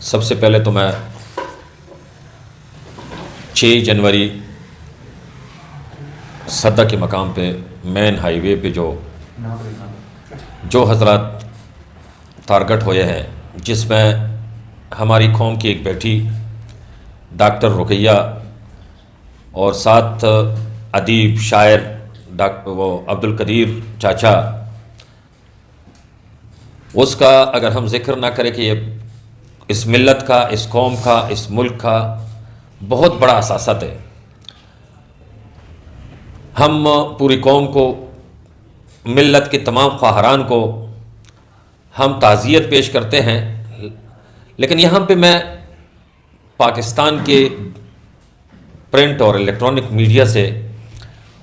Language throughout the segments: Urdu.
سب سے پہلے تو میں 6 جنوری صدہ کے مقام پہ مین ہائی وے پہ جو حضرات ٹارگٹ ہوئے ہیں، جس میں ہماری قوم کی ایک بیٹی ڈاکٹر رقیہ اور 7 ادیب شاعر عبدالقدیر چاچا، اس کا اگر ہم ذکر نہ کریں کہ یہ اس ملت کا، اس قوم کا، اس ملک کا بہت بڑا اثاثہ ہے۔ ہم پوری قوم کو، ملت کے تمام خواہران کو ہم تعزیت پیش کرتے ہیں، لیکن یہاں پہ میں پاکستان کے پرنٹ اور الیکٹرانک میڈیا سے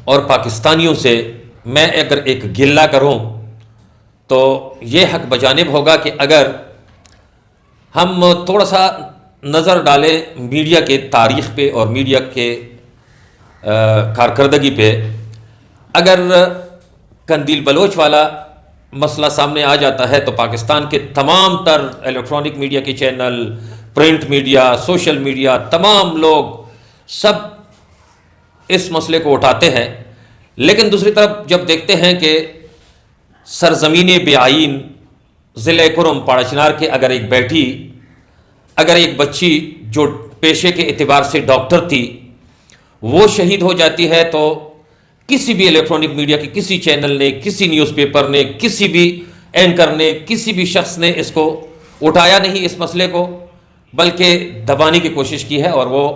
اور پاکستانیوں سے میں اگر ایک گلہ کروں تو یہ حق بجانب ہوگا کہ اگر ہم تھوڑا سا نظر ڈالیں میڈیا کے تاریخ پہ اور میڈیا کے کارکردگی پہ۔ اگر قندیل بلوچ والا مسئلہ سامنے آ جاتا ہے تو پاکستان کے تمام تر الیکٹرانک میڈیا کے channel, print media, social media, تمام لوگ سب اس مسئلے کو اٹھاتے ہیں، لیکن دوسری طرف جب دیکھتے ہیں کہ سرزمین بیعین ضلع کرم پاڑا چنار کے اگر ایک بچی جو پیشے کے اعتبار سے ڈاکٹر تھی وہ شہید ہو جاتی ہے، تو کسی بھی الیکٹرانک میڈیا کے کسی چینل نے، کسی نیوز پیپر نے، کسی بھی اینکر نے، کسی بھی شخص نے اس کو اٹھایا نہیں، اس مسئلے کو، بلکہ دبانے کی کوشش کی ہے۔ اور وہ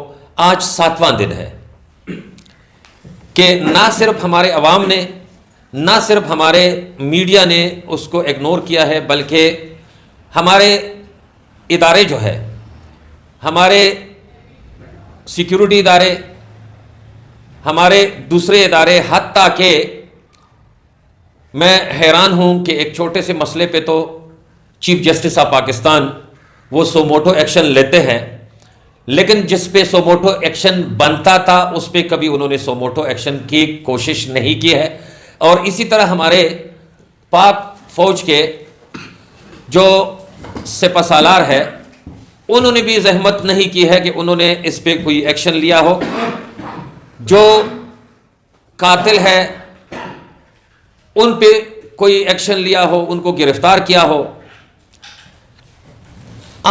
آج 7واں دن ہے کہ نہ صرف ہمارے عوام نے، نہ صرف ہمارے میڈیا نے اس کو اگنور کیا ہے، بلکہ ہمارے ادارے جو ہے، ہمارے سیکیورٹی ادارے، ہمارے دوسرے ادارے، حتیٰ کہ میں حیران ہوں کہ ایک چھوٹے سے مسئلے پہ تو چیف جسٹس آف پاکستان وہ سوموٹو ایکشن لیتے ہیں، لیکن جس پہ سوموٹو ایکشن بنتا تھا اس پہ کبھی انہوں نے سوموٹو ایکشن کی کوشش نہیں کی ہے۔ اور اسی طرح ہمارے پاک فوج کے جو سپہ سالار ہے، انہوں نے بھی زحمت نہیں کی ہے کہ انہوں نے اس پہ کوئی ایکشن لیا ہو، جو قاتل ہے ان پہ کوئی ایکشن لیا ہو، ان کو گرفتار کیا ہو۔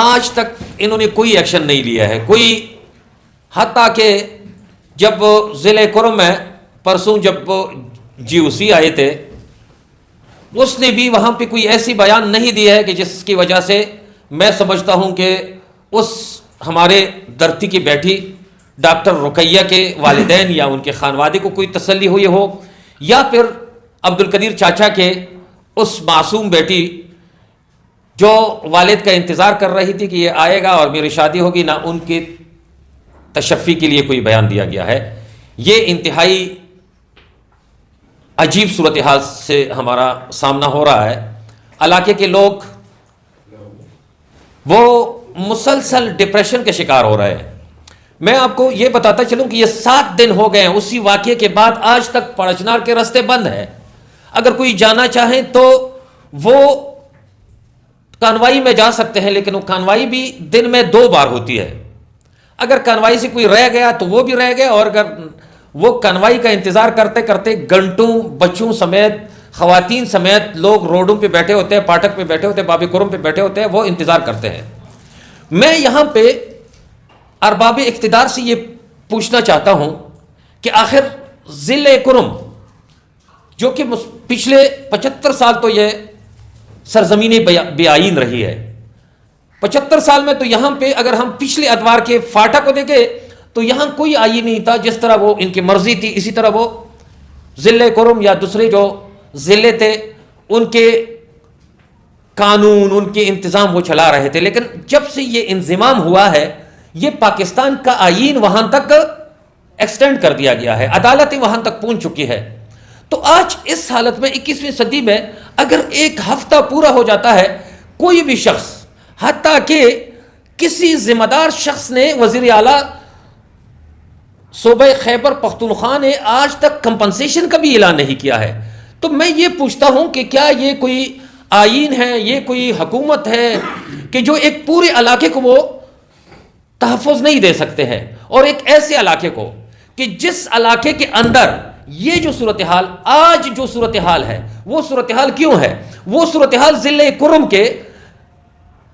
آج تک انہوں نے کوئی ایکشن نہیں لیا ہے، حتیٰ کہ جب ضلع کرم میں پرسوں جب GOC آئے تھے، اس نے بھی وہاں پہ کوئی ایسی بیان نہیں دیا ہے کہ جس کی وجہ سے میں سمجھتا ہوں کہ اس ہمارے دھرتی کی بیٹھی ڈاکٹر رقیہ کے والدین یا ان کے خانوادے کو کوئی تسلی ہوئی ہو، یا پھر عبدالقدیر چاچا کے اس معصوم بیٹی جو والد کا انتظار کر رہی تھی کہ یہ آئے گا اور میری شادی ہوگی، نہ ان کی تشفی کے لیے کوئی بیان دیا گیا ہے۔ یہ انتہائی عجیب صورتحال سے ہمارا سامنا ہو رہا ہے۔ علاقے کے لوگ وہ مسلسل ڈپریشن کے شکار ہو رہے ہیں۔ میں آپ کو یہ بتاتا چلوں کہ یہ 7 دن ہو گئے ہیں اسی واقعے کے بعد، آج تک پاڑا چنار کے راستے بند ہیں۔ اگر کوئی جانا چاہیں تو وہ کانوائی میں جا سکتے ہیں، لیکن وہ کانوائی بھی دن میں 2 بار ہوتی ہے۔ اگر کانوائی سے کوئی رہ گیا تو وہ بھی رہ گیا، اور اگر وہ کانوائی کا انتظار کرتے کرتے گھنٹوں بچوں سمیت، خواتین سمیت لوگ روڈوں پہ بیٹھے ہوتے ہیں، پاٹک پہ بیٹھے ہوتے ہیں، بابی کرم پہ بیٹھے ہوتے ہیں، وہ انتظار کرتے ہیں۔ میں یہاں پہ ارباب اقتدار سے یہ پوچھنا چاہتا ہوں کہ آخر ضلع کرم جو کہ پچھلے 75 سال تو یہ سرزمین بیعین رہی ہے، 75 سال میں تو یہاں پہ اگر ہم پچھلے ادوار کے فاٹا کو دیکھیں تو یہاں کوئی آئی نہیں تھا، جس طرح وہ ان کی مرضی تھی اسی طرح وہ ضلع کرم یا دوسرے جو ضلع تھے ان کے قانون، ان کے انتظام وہ چلا رہے تھے۔ لیکن جب سے یہ انضمام ہوا ہے، یہ پاکستان کا آئین وہاں تک ایکسٹینڈ کر دیا گیا ہے، عدالتیں وہاں تک پہنچ چکی ہے۔ تو آج اس حالت میں 21ویں صدی میں اگر ایک ہفتہ پورا ہو جاتا ہے، کوئی بھی شخص، حتیٰ کہ کسی ذمہ دار شخص نے، وزیر اعلیٰ صوبہ خیبر پختونخوا نے آج تک کمپنسیشن کا بھی اعلان نہیں کیا ہے، تو میں یہ پوچھتا ہوں کہ کیا یہ کوئی آئین ہے, یہ کوئی حکومت ہے کہ جو ایک پورے علاقے کو وہ تحفظ نہیں دے سکتے ہیں, اور ایک ایسے علاقے کو کہ جس علاقے کے اندر یہ جو صورتحال آج جو صورتحال ہے, وہ صورتحال کیوں ہے؟ وہ صورتحال ضلع کرم کے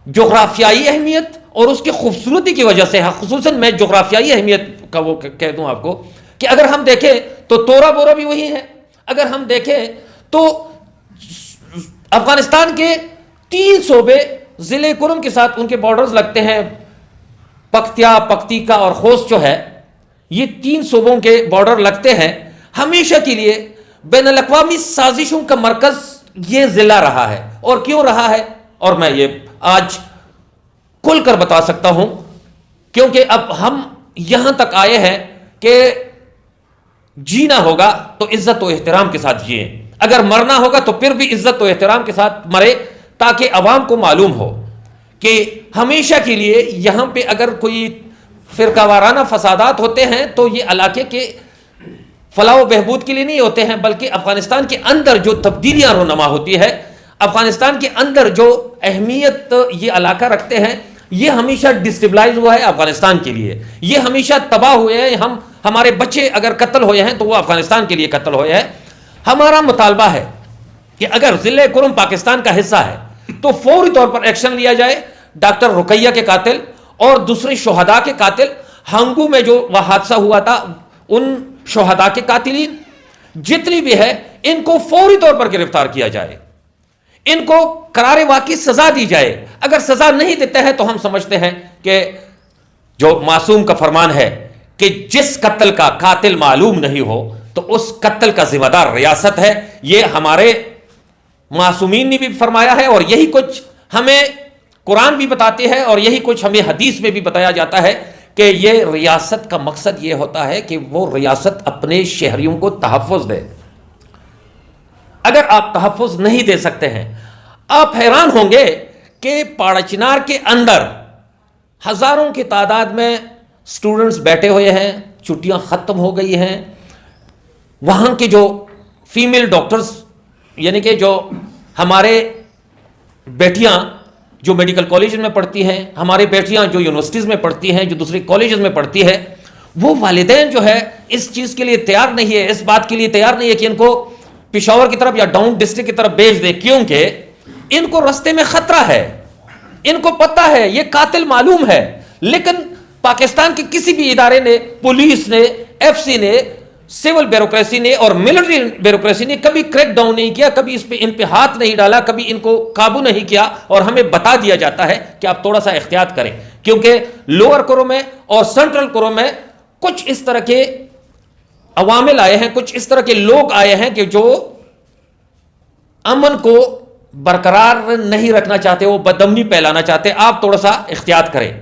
جغرافیائی اہمیت اور اس کی خوبصورتی کی وجہ سے ہے. خصوصاً میں جغرافیائی اہمیت کا وہ کہہ دوں آپ کو کہ اگر ہم دیکھیں تو تورا بورا بھی وہی ہے, اگر ہم دیکھیں تو افغانستان کے 3 صوبے ضلع کرم کے ساتھ ان کے بارڈرز لگتے ہیں, پختیا, پکتیکا اور خوست جو ہے, یہ 3 صوبوں کے بارڈر لگتے ہیں. ہمیشہ کے لیے بین الاقوامی سازشوں کا مرکز یہ ضلع رہا ہے. اور کیوں رہا ہے؟ اور میں یہ آج کھل کر بتا سکتا ہوں, کیونکہ اب ہم یہاں تک آئے ہیں کہ جینا ہوگا تو عزت و احترام کے ساتھ جیے, اگر مرنا ہوگا تو پھر بھی عزت و احترام کے ساتھ مرے, تاکہ عوام کو معلوم ہو کہ ہمیشہ کے لیے یہاں پہ اگر کوئی فرقہ وارانہ فسادات ہوتے ہیں تو یہ علاقے کے فلاح و بہبود کے لیے نہیں ہوتے ہیں, بلکہ افغانستان کے اندر جو تبدیلیاں رونما ہوتی ہے, افغانستان کے اندر جو اہمیت یہ علاقہ رکھتے ہیں, یہ ہمیشہ ڈسٹیبلائز ہوا ہے افغانستان کے لیے, یہ ہمیشہ تباہ ہوئے ہیں. ہمارے بچے اگر قتل ہوئے ہیں تو وہ افغانستان کے لیے قتل ہوئے ہیں. ہمارا مطالبہ ہے کہ اگر ضلع کرم پاکستان کا حصہ ہے تو فوری طور پر ایکشن لیا جائے. ڈاکٹر رقیہ کے قاتل اور دوسرے شہداء کے قاتل, ہنگو میں جو وہ حادثہ ہوا تھا ان شہداء کے قاتلین جتنی بھی ہے, ان کو فوری طور پر گرفتار کیا جائے, ان کو قرار واقعی سزا دی جائے. اگر سزا نہیں دیتے ہیں تو ہم سمجھتے ہیں کہ جو معصوم کا فرمان ہے کہ جس قتل کا قاتل معلوم نہیں ہو تو اس قتل کا ذمہ دار ریاست ہے. یہ ہمارے معصومین نے بھی فرمایا ہے, اور یہی کچھ ہمیں قرآن بھی بتاتے ہیں, اور یہی کچھ ہمیں حدیث میں بھی بتایا جاتا ہے کہ یہ ریاست کا مقصد یہ ہوتا ہے کہ وہ ریاست اپنے شہریوں کو تحفظ دے. اگر آپ تحفظ نہیں دے سکتے ہیں, آپ حیران ہوں گے کہ پاڑا چنار کے اندر ہزاروں کی تعداد میں اسٹوڈنٹس بیٹھے ہوئے ہیں, چھٹیاں ختم ہو گئی ہیں. وہاں کے جو فیمیل ڈاکٹرز, یعنی کہ جو ہمارے بیٹیاں جو میڈیکل کالجز میں پڑھتی ہیں, ہماری بیٹیاں جو یونیورسٹیز میں پڑھتی ہیں, جو دوسری کالجز میں پڑھتی ہے, وہ والدین جو ہے اس چیز کے لیے تیار نہیں ہے, اس بات کے لیے تیار نہیں ہے کہ ان کو پشاور کی طرف یا ڈاؤن ڈسٹرکٹ کی طرف بھیج دے, کیونکہ ان کو رستے میں خطرہ ہے, ان کو پتہ ہے یہ قاتل معلوم ہے. لیکن پاکستان کے کسی بھی ادارے نے, پولیس نے, ایف سی نے, سول بیوروکریسی نے اور ملٹری بیوروکریسی نے کبھی کریک ڈاؤن نہیں کیا, کبھی ان پہ ہاتھ نہیں ڈالا, کبھی ان کو قابو نہیں کیا. اور ہمیں بتا دیا جاتا ہے کہ آپ تھوڑا سا احتیاط کریں, کیونکہ لوور کرو میں اور سینٹرل کرو میں کچھ اس طرح کے عوامل آئے ہیں, کچھ اس طرح کے لوگ آئے ہیں کہ جو امن کو برقرار نہیں رکھنا چاہتے, وہ بدامنی پھیلانا چاہتے. آپ تھوڑا سا احتیاط کریں.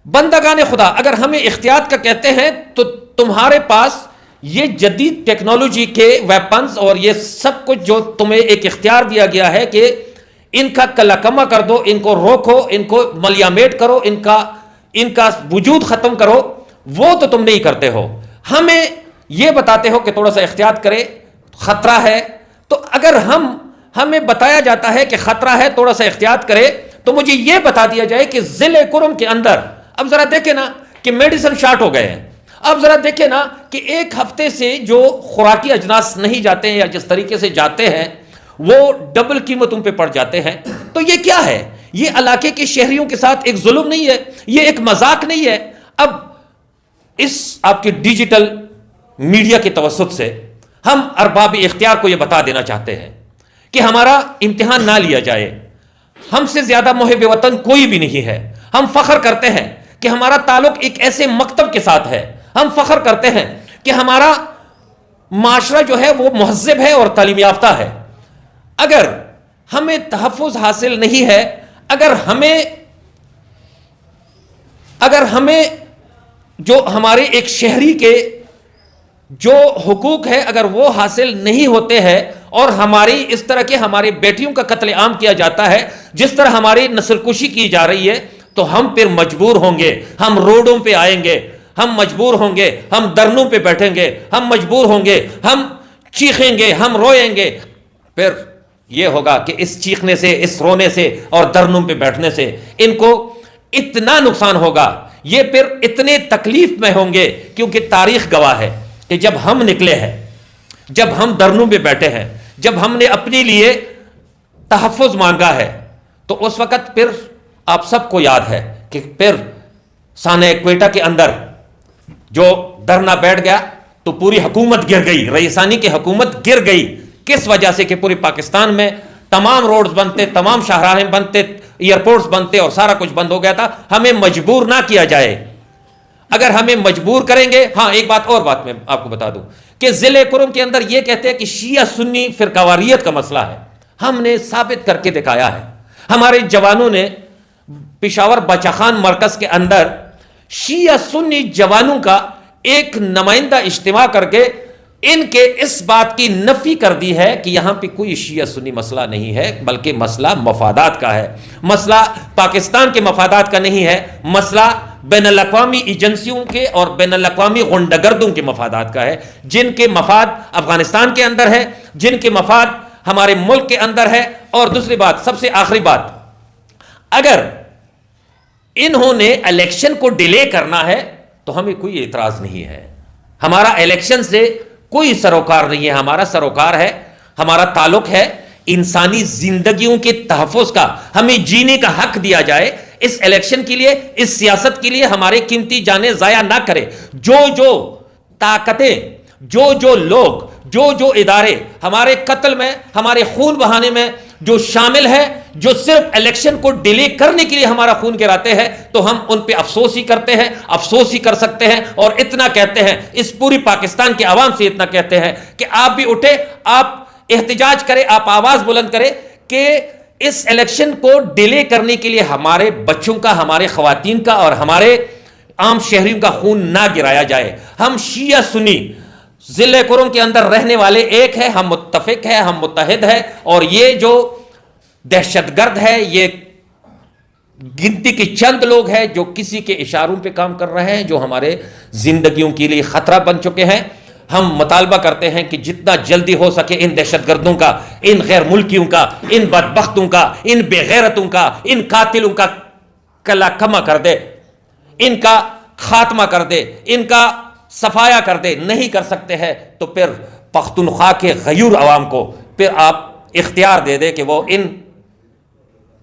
بندگان خدا, اگر ہمیں احتیاط کا کہتے ہیں تو تمہارے پاس یہ جدید ٹیکنالوجی کے ویپنز اور یہ سب کچھ جو تمہیں ایک اختیار دیا گیا ہے کہ ان کا کلکمہ کر دو, ان کو روکو, ان کو ملیامیٹ کرو, ان کا وجود ختم کرو, وہ تو تم نہیں کرتے ہو. ہمیں یہ بتاتے ہو کہ تھوڑا سا احتیاط کرے, خطرہ ہے. تو اگر ہمیں بتایا جاتا ہے کہ خطرہ ہے, تھوڑا سا احتیاط کرے, تو مجھے یہ بتا دیا جائے کہ ضلع کرم کے اندر اب ذرا دیکھیں نا کہ میڈیسن شارٹ ہو گئے ہیں. اب ذرا دیکھیں نا کہ ایک ہفتے سے جو خوراکی اجناس نہیں جاتے ہیں یا جس طریقے سے جاتے ہیں وہ ڈبل قیمتوں پہ پڑ جاتے ہیں. تو یہ کیا ہے؟ یہ علاقے کے شہریوں کے ساتھ ایک ظلم نہیں ہے, یہ ایک مذاق نہیں ہے. اب اس آپ کے ڈیجیٹل میڈیا کے توسط سے ہم ارباب اختیار کو یہ بتا دینا چاہتے ہیں کہ ہمارا امتحان نہ لیا جائے. ہم سے زیادہ محب وطن کوئی بھی نہیں ہے. ہم فخر کرتے ہیں کہ ہمارا تعلق ایک ایسے مکتب کے ساتھ ہے. ہم فخر کرتے ہیں کہ ہمارا معاشرہ جو ہے وہ مہذب ہے اور تعلیم یافتہ ہے. اگر ہمیں تحفظ حاصل نہیں ہے, اگر ہمیں جو ہمارے ایک شہری کے جو حقوق ہے اگر وہ حاصل نہیں ہوتے ہیں اور ہماری اس طرح کے ہماری بیٹیوں کا قتل عام کیا جاتا ہے, جس طرح ہماری نسل کشی کی جا رہی ہے, تو ہم پھر مجبور ہوں گے, ہم روڈوں پہ آئیں گے, ہم مجبور ہوں گے, ہم دھرنوں پہ بیٹھیں گے, ہم مجبور ہوں گے, ہم چیخیں گے, ہم روئیں گے. پھر یہ ہوگا کہ اس چیخنے سے، اس رونے سے اور درنوں پہ بیٹھنے سے ان کو اتنا نقصان ہوگا، یہ پھر اتنے تکلیف میں ہوں گے، کیونکہ تاریخ گواہ ہے کہ جب ہم نکلے ہیں، جب ہم درنوں پہ بیٹھے ہیں، جب ہم نے اپنے لیے تحفظ مانگا ہے، تو اس وقت پھر آپ سب کو یاد ہے کہ پھر سانحہ کوئٹہ کے اندر جو دھرنا بیٹھ گیا تو پوری حکومت گر گئی، رئیسانی کی حکومت گر گئی. کس وجہ سے؟ کہ پوری پاکستان میں تمام روڈز بنتے، تمام شاہراہیں بنتے، ایئرپورٹس بنتے اور سارا کچھ بند ہو گیا تھا. ہمیں مجبور نہ کیا جائے. اگر ہمیں مجبور کریں گے، ہاں ایک بات میں آپ کو بتا دوں کہ ضلع کرم کے اندر یہ کہتے ہیں کہ شیعہ سنی فرقہ واریت کا مسئلہ ہے. ہم نے ثابت کر کے دکھایا ہے. ہمارے جوانوں نے پشاور بچہ خان مرکز کے اندر شیعہ سنی جوانوں کا ایک نمائندہ اجتماع کر کے ان کے اس بات کی نفی کر دی ہے کہ یہاں پہ کوئی شیعہ سنی مسئلہ نہیں ہے، بلکہ مسئلہ مفادات کا ہے. مسئلہ پاکستان کے مفادات کا نہیں ہے، مسئلہ بین الاقوامی ایجنسیوں کے اور بین الاقوامی غنڈہ گردوں کے مفادات کا ہے، جن کے مفاد افغانستان کے اندر ہے، جن کے مفاد ہمارے ملک کے اندر ہے. اور دوسری بات، سب سے آخری بات، اگر انہوں نے الیکشن کو ڈیلے کرنا ہے تو ہمیں کوئی اعتراض نہیں ہے. ہمارا الیکشن سے کوئی سروکار نہیں ہے. ہمارا سروکار ہے، ہمارا تعلق ہے انسانی زندگیوں کے تحفظ کا. ہمیں جینے کا حق دیا جائے. اس الیکشن کے لیے، اس سیاست کے لیے ہمارے قیمتی جانیں ضائع نہ کرے. جو طاقتیں، جو لوگ، جو ادارے ہمارے قتل میں، ہمارے خون بہانے میں جو شامل ہے، جو صرف الیکشن کو ڈیلے کرنے کے لیے ہمارا خون گراتے ہیں، تو ہم ان پہ افسوس ہی کرتے ہیں، افسوس ہی کر سکتے ہیں. اور اتنا کہتے ہیں، اس پوری پاکستان کے عوام سے اتنا کہتے ہیں کہ آپ بھی اٹھے، آپ احتجاج کریں، آپ آواز بلند کریں کہ اس الیکشن کو ڈیلے کرنے کے لیے ہمارے بچوں کا، ہمارے خواتین کا اور ہمارے عام شہریوں کا خون نہ گرایا جائے. ہم شیعہ سنی ضلع کرم کے اندر رہنے والے ایک ہے، ہم متفق ہیں، ہم متحد ہیں. اور یہ جو دہشت گرد ہے، یہ گنتی کے چند لوگ ہیں جو کسی کے اشاروں پہ کام کر رہے ہیں، جو ہمارے زندگیوں کے لیے خطرہ بن چکے ہیں. ہم مطالبہ کرتے ہیں کہ جتنا جلدی ہو سکے ان دہشت گردوں کا، ان غیر ملکیوں کا، ان بدبختوں کا، ان بے غیرتوں کا، ان قاتلوں کا کلا کما کر دے، ان کا خاتمہ کر دے، ان کا صفایا کر دے. نہیں کر سکتے ہیں تو پھر پختونخوا کے غیور عوام کو پھر آپ اختیار دے دے کہ وہ ان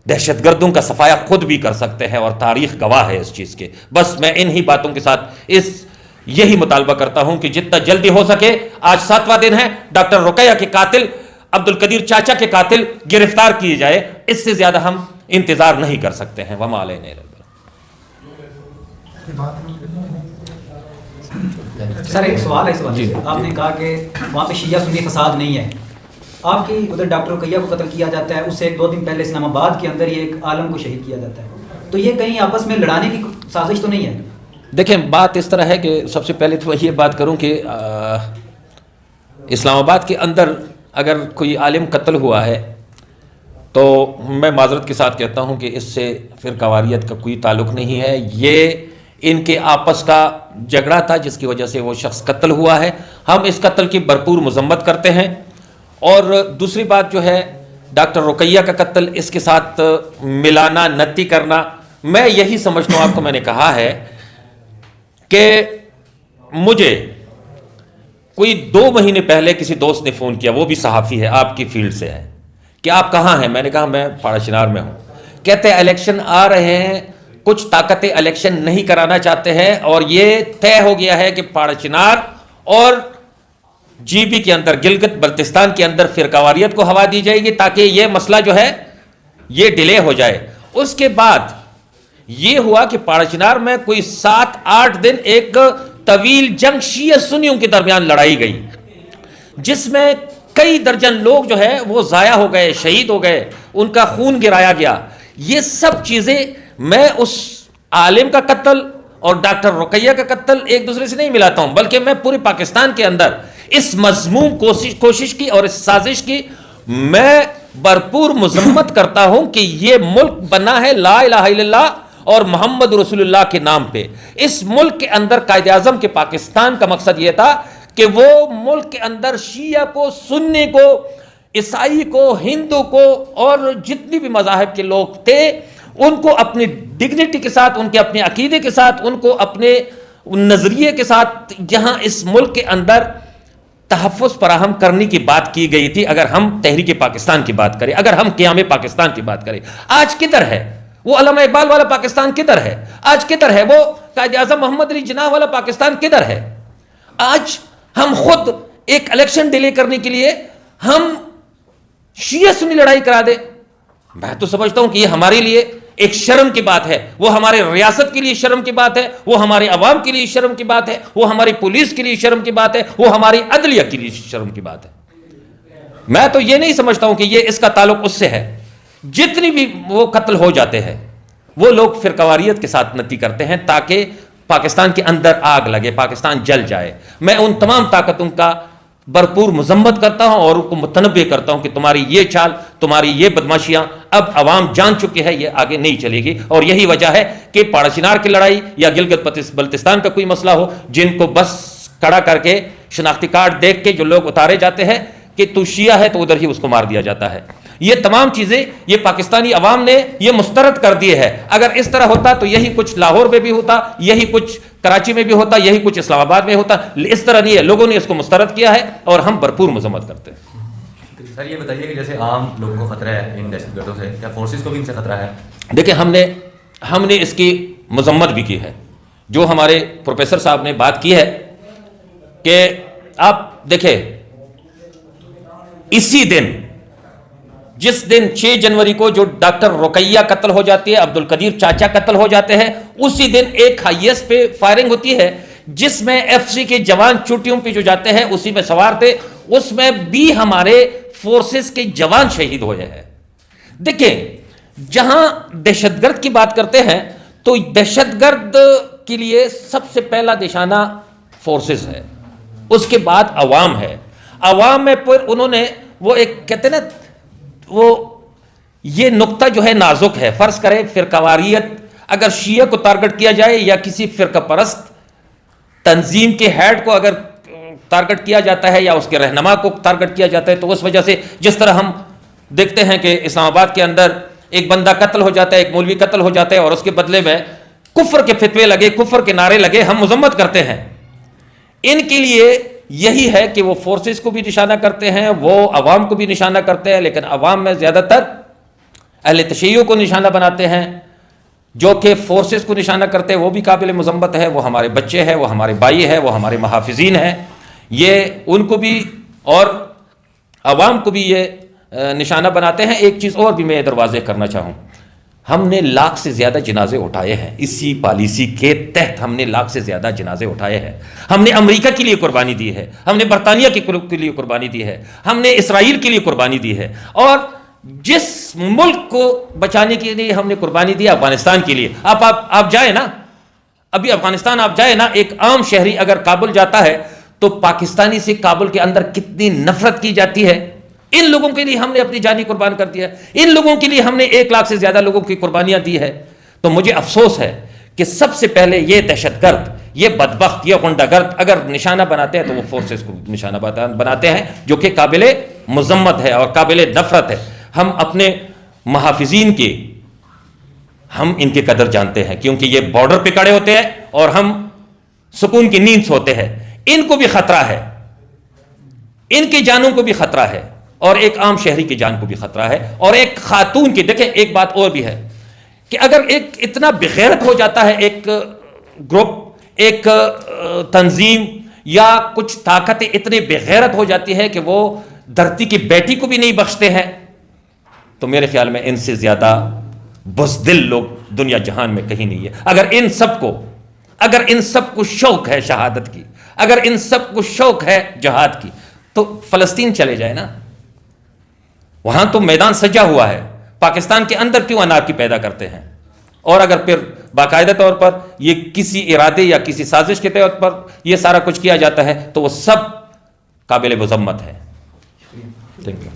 دہشت گردوں کا صفایا خود بھی کر سکتے ہیں، اور تاریخ گواہ ہے اس چیز کے. بس میں انہی باتوں کے ساتھ یہی مطالبہ کرتا ہوں کہ جتنا جلدی ہو سکے، آج 7واں دن ہے، ڈاکٹر رقیہ کے قاتل، عبدالقدیر چاچا کے قاتل گرفتار کیے جائے. اس سے زیادہ ہم انتظار نہیں کر سکتے ہیں. وما علینا الا البلاغ. سر ایک سوال ہے اس وجہ سے، آپ نے کہا کہ وہاں پہ شیعہ سنی فساد نہیں ہے. آپ کی ادھر ڈاکٹر رقیہ کو قتل کیا جاتا ہے، اس سے 2 دن پہلے اسلام آباد کے اندر یہ ایک عالم کو شہید کیا جاتا ہے. تو یہ کہیں آپس میں لڑانے کی سازش تو نہیں ہے؟ دیکھیں، بات اس طرح ہے کہ سب سے پہلے تو میں یہ بات کروں کہ اسلام آباد کے اندر اگر کوئی عالم قتل ہوا ہے تو میں معذرت کے ساتھ کہتا ہوں کہ اس سے فرقہ واریت کا کوئی تعلق نہیں ہے. یہ ان کے آپس کا جھگڑا تھا جس کی وجہ سے وہ شخص قتل ہوا ہے. ہم اس قتل کی بھرپور مذمت کرتے ہیں. اور دوسری بات جو ہے ڈاکٹر رقیہ کا قتل، اس کے ساتھ ملانا نتی کرنا، میں یہی سمجھتا ہوں. آپ کو میں نے کہا ہے کہ مجھے کوئی 2 مہینے پہلے کسی دوست نے فون کیا، وہ بھی صحافی ہے، آپ کی فیلڈ سے ہے، کہ آپ کہاں ہیں؟ میں نے کہا میں پاڑا چنار میں ہوں. کہتے ہیں الیکشن آ رہے ہیں، کچھ طاقتیں الیکشن نہیں کرانا چاہتے ہیں، اور یہ طے ہو گیا ہے کہ پاڑا چنار اور جی بی کے اندر، گلگت بلتستان کے اندر فرقہ واریت کو ہوا دی جائے گی تاکہ یہ مسئلہ جو ہے یہ ڈیلے ہو جائے. اس کے بعد یہ ہوا کہ پاڑا چنار میں کوئی 7-8 دن ایک طویل جنگ شیعہ سنیوں کے درمیان لڑائی گئی، جس میں کئی درجن لوگ جو ہے وہ ضائع ہو گئے، شہید ہو گئے، ان کا خون گرایا گیا. یہ سب چیزیں میں اس عالم کا قتل اور ڈاکٹر رقیہ کا قتل ایک دوسرے سے نہیں ملاتا ہوں، بلکہ میں پورے پاکستان کے اندر اس مذموم کوشش کی اور اس سازش کی میں بھرپور مذمت کرتا ہوں کہ یہ ملک بنا ہے لا الہ الا اللہ اور محمد رسول اللہ کے نام پہ. اس ملک کے اندر قائد اعظم کے پاکستان کا مقصد یہ تھا کہ وہ ملک کے اندر شیعہ کو، سنی کو عیسائی کو، ہندو کو اور جتنی بھی مذاہب کے لوگ تھے ان کو اپنی ڈگنیٹی کے ساتھ، ان کے اپنے عقیدے کے ساتھ، ان کو اپنے نظریے کے ساتھ جہاں اس ملک کے اندر تحفظ فراہم کرنے کی بات کی گئی تھی. اگر ہم تحریک پاکستان کی بات کریں، اگر ہم قیام پاکستان کی بات کریں، آج کدھر ہے وہ علامہ اقبال والا پاکستان؟ کدھر ہے آج؟ کدھر ہے وہ قائد اعظم محمد علی جناح والا پاکستان؟ کدھر ہے آج؟ ہم خود ایک الیکشن ڈیلے کرنے کے لیے ہم شیعہ سنی لڑائی کرا دیں. میں تو سمجھتا ہوں کہ یہ ہمارے لیے ایک شرم کی بات ہے، وہ ہمارے ریاست کے لیے شرم کی بات ہے، وہ ہمارے عوام کے لیے شرم کی بات ہے، وہ ہماری پولیس کے لیے شرم کی بات ہے، وہ ہماری عدلیہ کے لیے شرم کی بات ہے. میں تو یہ نہیں سمجھتا ہوں کہ یہ اس کا تعلق اس سے ہے. جتنی بھی وہ قتل ہو جاتے ہیں وہ لوگ فرقواریت کے ساتھ نتی کرتے ہیں تاکہ پاکستان کے اندر آگ لگے، پاکستان جل جائے. میں ان تمام طاقتوں کا بھرپور مذمت کرتا ہوں اور ان کو متنبع کرتا ہوں کہ تمہاری یہ چال، تمہاری یہ بدماشیاں اب عوام جان چکے ہیں، یہ آگے نہیں چلے گی. اور یہی وجہ ہے کہ پاڑا چنار کی لڑائی یا گلگت بلتستان کا کوئی مسئلہ ہو، جن کو بس کھڑا کر کے شناختی کارڈ دیکھ کے جو لوگ اتارے جاتے ہیں کہ تو شیعہ ہے تو ادھر ہی اس کو مار دیا جاتا ہے. یہ تمام چیزیں یہ پاکستانی عوام نے یہ مسترد کر دیے ہے. اگر اس طرح ہوتا تو یہی کچھ لاہور میں بھی ہوتا، یہی کچھ کراچی میں بھی ہوتا، یہی کچھ اسلام آباد میں ہوتا. اس طرح نہیں ہے، لوگوں نے اس کو مسترد کیا ہے اور ہم بھرپور مذمت کرتے ہیں. سر یہ بتائیے کہ جیسے عام لوگوں کو خطرہ ہے ان دہشت گردوں سے، کیا فورسز کو بھی ان سے خطرہ ہے؟ دیکھیں ہم نے اس کی مذمت بھی کی ہے. جو ہمارے پروفیسر صاحب نے بات کی ہے کہ آپ دیکھیں اسی دن، جس دن 6 جنوری کو جو ڈاکٹر رقیہ قتل ہو جاتی ہے، عبد القدیر چاچا قتل ہو جاتے ہیں، اسی دن ایک ہائی ایس پہ فائرنگ ہوتی ہے جس میں ایف سی کے جوان چوٹیوں پہ جو جاتے ہیں اسی میں سوار تھے، اس میں بھی ہمارے فورسز کے جوان شہید ہوئے ہیں. دیکھیں جہاں دہشت گرد کی بات کرتے ہیں تو دہشت گرد کے لیے سب سے پہلا نشانہ فورسز ہے، اس کے بعد عوام ہے. عوام میں پھر انہوں نے وہ ایک کہتے ہیں نا، وہ یہ نقطہ جو ہے نازک ہے. فرض کرے فرقہ واریت اگر شیعہ کو ٹارگٹ کیا جائے یا کسی فرقہ پرست تنظیم کے ہیڈ کو اگر ٹارگٹ کیا جاتا ہے یا اس کے رہنما کو ٹارگٹ کیا جاتا ہے تو اس وجہ سے جس طرح ہم دیکھتے ہیں کہ اسلام آباد کے اندر ایک بندہ قتل ہو جاتا ہے، ایک مولوی قتل ہو جاتا ہے اور اس کے بدلے میں کفر کے فتوے لگے، کفر کے نعرے لگے، ہم مذمت کرتے ہیں. ان کے لیے یہی ہے کہ وہ فورسز کو بھی نشانہ کرتے ہیں، وہ عوام کو بھی نشانہ کرتے ہیں، لیکن عوام میں زیادہ تر اہل تشیع کو نشانہ بناتے ہیں. جو کہ فورسز کو نشانہ کرتے ہیں وہ بھی قابل مذمت ہے، وہ ہمارے بچے ہیں، وہ ہمارے بھائی ہیں، وہ ہمارے محافظین ہیں. یہ ان کو بھی اور عوام کو بھی یہ نشانہ بناتے ہیں. ایک چیز اور بھی میں ادھر واضح کرنا چاہوں، ہم نے 1,00,000 سے زیادہ جنازے اٹھائے ہیں اسی پالیسی کے تحت. ہم نے 1,00,000 سے زیادہ جنازے اٹھائے ہیں. ہم نے امریکہ کے لیے قربانی دی ہے، ہم نے برطانیہ کے لیے قربانی دی ہے، ہم نے اسرائیل کے لیے قربانی دی ہے، اور جس ملک کو بچانے کے لیے ہم نے قربانی دی افغانستان کے لیے. آپ جائیں نا، ابھی افغانستان آپ جائیں نا، ایک عام شہری اگر کابل جاتا ہے تو پاکستانی سے کابل کے اندر کتنی نفرت کی جاتی ہے. ان لوگوں کے لیے ہم نے اپنی جانی قربان کر دیا ہے، ان لوگوں کے لیے ہم نے 1,00,000 سے زیادہ لوگوں کی قربانیاں دی ہے. تو مجھے افسوس ہے کہ سب سے پہلے یہ دہشت گرد، یہ بدبخت، یہ غنڈہ گرد اگر نشانہ بناتے ہیں تو وہ فورسز کو نشانہ بناتے ہیں، جو کہ قابل مذمت ہے اور قابل نفرت ہے. ہم اپنے محافظین کے ہم ان کی قدر جانتے ہیں کیونکہ یہ بارڈر پہ کھڑے ہوتے ہیں اور ہم سکون کی نیند سوتے ہیں. ان کو بھی خطرہ ہے، ان کی جانوں کو بھی خطرہ ہے، اور ایک عام شہری کی جان کو بھی خطرہ ہے، اور ایک خاتون کی. دیکھیں ایک بات اور بھی ہے کہ اگر ایک اتنا بغیرت ہو جاتا ہے ایک گروپ، ایک تنظیم یا کچھ طاقتیں اتنے بغیرت ہو جاتی ہے کہ وہ دھرتی کی بیٹی کو بھی نہیں بخشتے ہیں، تو میرے خیال میں ان سے زیادہ بزدل لوگ دنیا جہان میں کہیں نہیں ہے. اگر ان سب کو شوق ہے شہادت کی، اگر ان سب کو شوق ہے جہاد کی، تو فلسطین چلے جائے نا، وہاں تو میدان سجا ہوا ہے. پاکستان کے اندر کیوں انارکی پیدا کرتے ہیں؟ اور اگر پھر باقاعدہ طور پر یہ کسی ارادے یا کسی سازش کے طور پر یہ سارا کچھ کیا جاتا ہے تو وہ سب قابل مذمت ہے. Thank you.